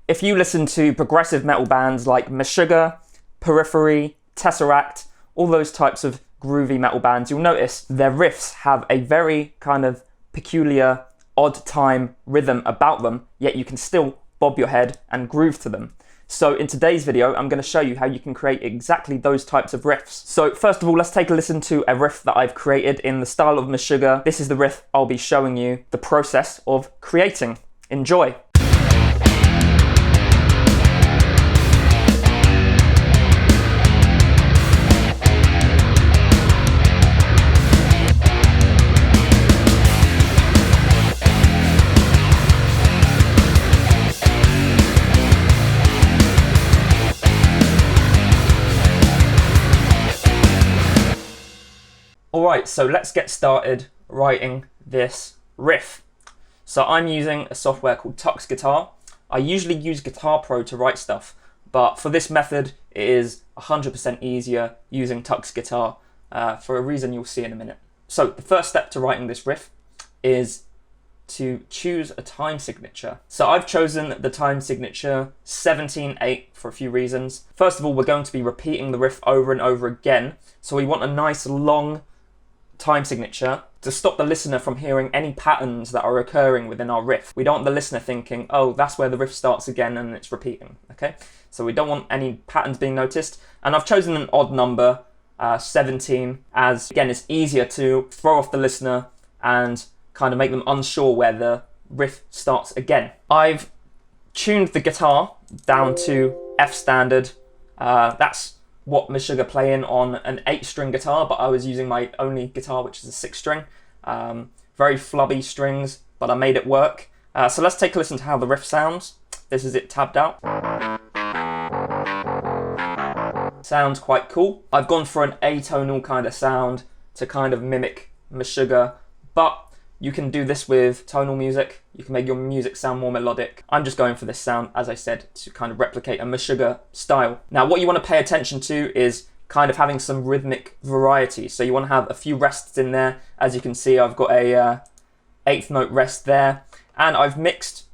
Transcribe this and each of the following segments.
If you listen to progressive metal bands like Meshuggah, Periphery, Tesseract, all those types of groovy metal bands, you'll notice their riffs have a very kind of peculiar, odd time rhythm about them, yet you can still bob your head and groove to them. So in today's video, I'm going to show you how you can create exactly those types of riffs. So first of all, let's take a listen to a riff that I've created in the style of Meshuggah. This is the riff I'll be showing you the process of creating. Enjoy. Alright, so let's get started writing this riff. So I'm using a software called Tux Guitar. I usually use Guitar Pro to write stuff, but for this method it is 100% easier using Tux Guitar for a reason you'll see in a minute. So the first step to writing this riff is to choose a time signature. So I've chosen the time signature 17/8 for a few reasons. First of all, we're going to be repeating the riff over and over again, so we want a nice long time signature to stop the listener from hearing any patterns that are occurring within our riff. We don't want the listener thinking, oh, that's where the riff starts again and it's repeating, okay? So we don't want any patterns being noticed. And I've chosen an odd number, 17, as again, it's easier to throw off the listener and kind of make them unsure where the riff starts again. I've tuned the guitar down to F standard. That's what Meshuggah play in on an 8-string guitar, but I was using my only guitar, which is a 6-string. Very flubby strings, but I made it work. So let's take a listen to how the riff sounds. This is it tabbed out. Sounds quite cool. I've gone for an atonal kind of sound to kind of mimic Meshuggah, but you can do this with tonal music. You can make your music sound more melodic. I'm just going for this sound, as I said, to kind of replicate a Meshuggah style. Now, what you want to pay attention to is kind of having some rhythmic variety. So you want to have a few rests in there. As you can see, I've got a 8th note rest there, and I've mixed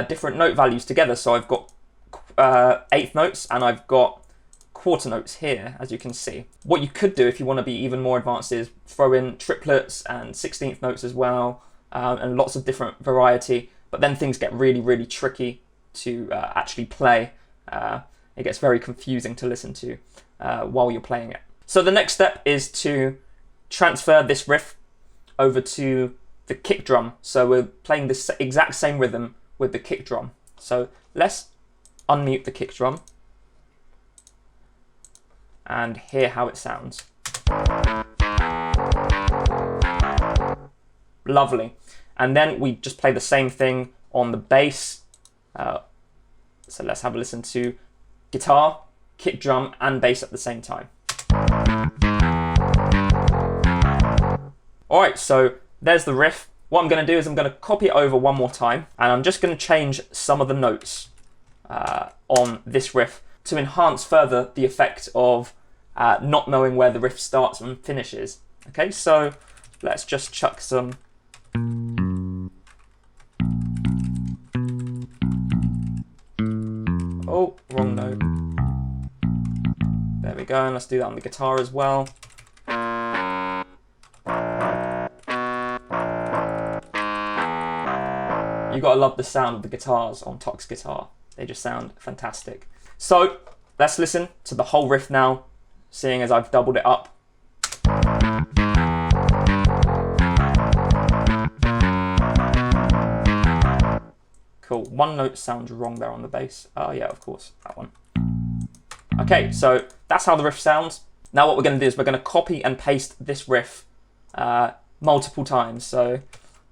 different note values together. So I've got 8th notes and I've got quarter notes here, as you can see. What you could do if you want to be even more advanced is throw in triplets and 16th notes as well, and lots of different variety, but then things get really, really tricky to actually play. It gets very confusing to listen to while you're playing it. So the next step is to transfer this riff over to the kick drum. So we're playing this exact same rhythm with the kick drum. So let's unmute the kick drum and hear how it sounds. Lovely. And then we just play the same thing on the bass. So let's have a listen to guitar, kick drum, and bass at the same time. All right, so there's the riff. What I'm gonna do is I'm gonna copy it over one more time, and I'm just gonna change some of the notes on this riff to enhance further the effect of not knowing where the riff starts and finishes. Okay, so let's just chuck some. Oh, wrong note. There we go, and let's do that on the guitar as well. You gotta love the sound of the guitars on Tux Guitar. They just sound fantastic. So let's listen to the whole riff now, seeing as I've doubled it up. Cool, one note sounds wrong there on the bass. Oh yeah, of course, that one. Okay, so that's how the riff sounds. Now what we're gonna do is we're gonna copy and paste this riff multiple times. So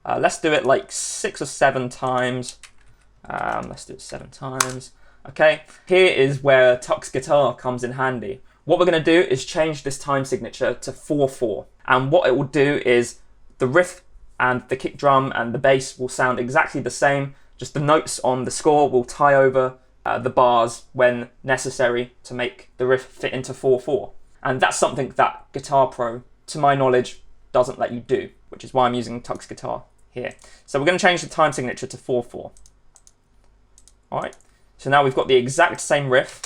let's do it like 6 or 7 times. Let's do it 7 times. Okay, here is where Tux Guitar comes in handy. What we're going to do is change this time signature to 4/4. And what it will do is the riff and the kick drum and the bass will sound exactly the same. Just the notes on the score will tie over the bars when necessary to make the riff fit into 4/4. And that's something that Guitar Pro, to my knowledge, doesn't let you do, which is why I'm using Tux Guitar here. So we're going to change the time signature to 4/4. All right, So now we've got the exact same riff.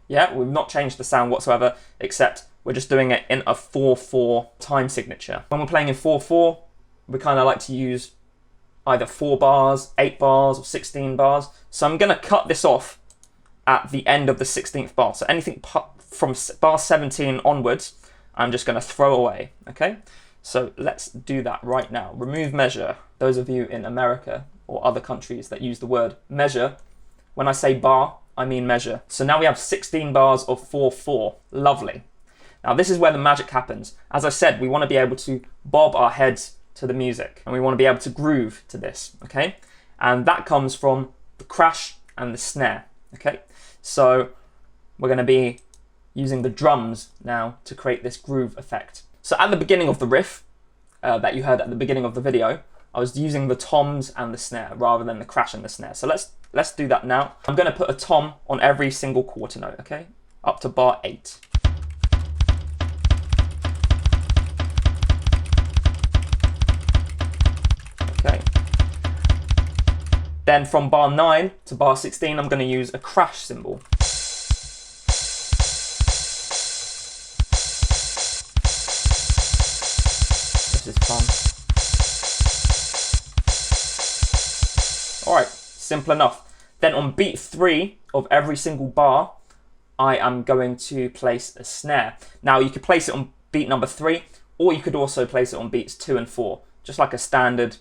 Yeah, we've not changed the sound whatsoever, except we're just doing it in a 4/4 time signature. When we're playing in 4/4, we kind of like to use either 4 bars, 8 bars, or 16 bars. So I'm going to cut this off at the end of the 16th bar. So anything from bar 17 onwards, I'm just going to throw away, okay? So let's do that right now. Remove measure. Those of you in America or other countries that use the word measure, when I say bar, I mean measure. So now we have 16 bars of 4/4. Lovely. Now this is where the magic happens. As I said, we want to be able to bob our heads to the music, and we want to be able to groove to this, okay? And that comes from the crash and the snare, okay? So we're going to be using the drums now to create this groove effect. So at the beginning of the riff that you heard at the beginning of the video, I was using the toms and the snare rather than the crash and the snare. So let's do that now. I'm going to put a tom on every single quarter note, okay? Up to bar 8. Okay. Then from bar 9 to bar 16, I'm going to use a crash cymbal. This is fun. Alright, simple enough. Then on beat 3 of every single bar, I am going to place a snare. Now you could place it on beat number 3, or you could also place it on beats 2 and 4, just like a standard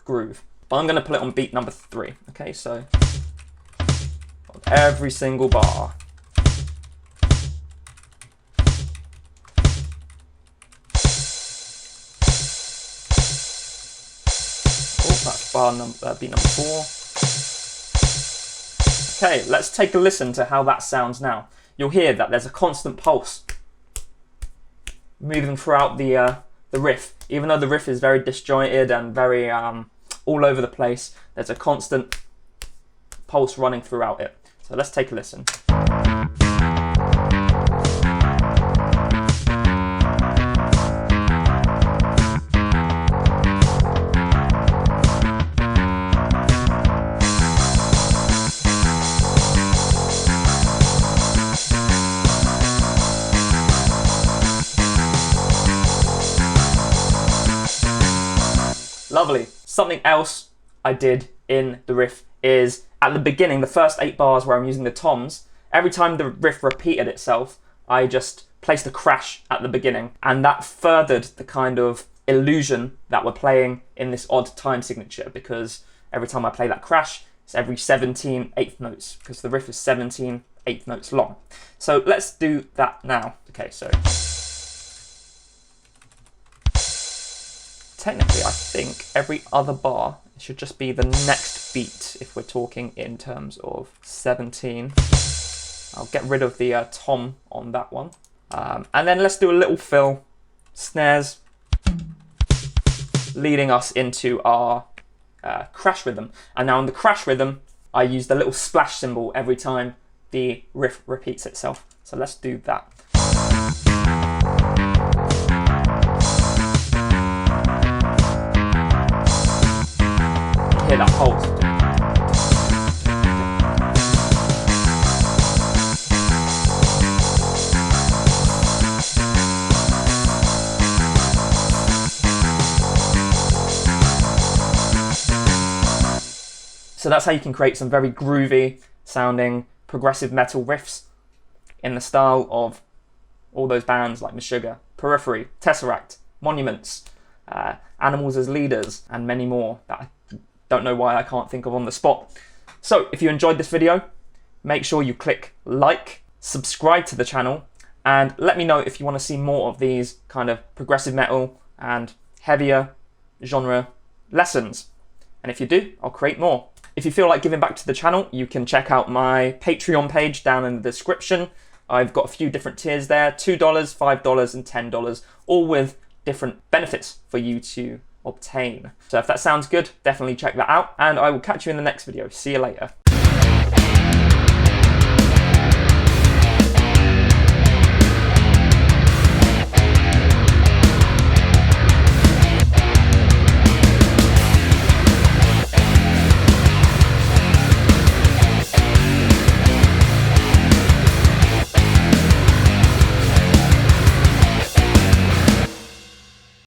groove. But I'm going to put it on beat number 3. Okay, so on every single bar. That's beat number 4. Okay, let's take a listen to how that sounds now. You'll hear that there's a constant pulse moving throughout the riff. Even though the riff is very disjointed and very all over the place, there's a constant pulse running throughout it. So let's take a listen. Lovely. Something else I did in the riff is at the beginning, the first 8 bars where I'm using the toms, every time the riff repeated itself, I just placed a crash at the beginning, and that furthered the kind of illusion that we're playing in this odd time signature, because every time I play that crash, it's every 17 eighth notes, because the riff is 17 eighth notes long. So let's do that now. Okay, so technically, I think every other bar should just be the next beat if we're talking in terms of 17. I'll get rid of the tom on that one. And then let's do a little fill, snares, leading us into our crash rhythm. And now in the crash rhythm, I use the little splash cymbal every time the riff repeats itself. So let's do that. Hear that pulse. So that's how you can create some very groovy sounding progressive metal riffs in the style of all those bands like Meshuggah, Periphery, Tesseract, Monuments, Animals as Leaders, and many more that I don't know why I can't think of on the spot. So if you enjoyed this video, make sure you click like, subscribe to the channel, and let me know if you want to see more of these kind of progressive metal and heavier genre lessons. And if you do, I'll create more. If you feel like giving back to the channel, you can check out my Patreon page down in the description. I've got a few different tiers there, $2, $5, and $10, all with different benefits for you to obtain. So if that sounds good, definitely check that out, and I will catch you in the next video. See you later.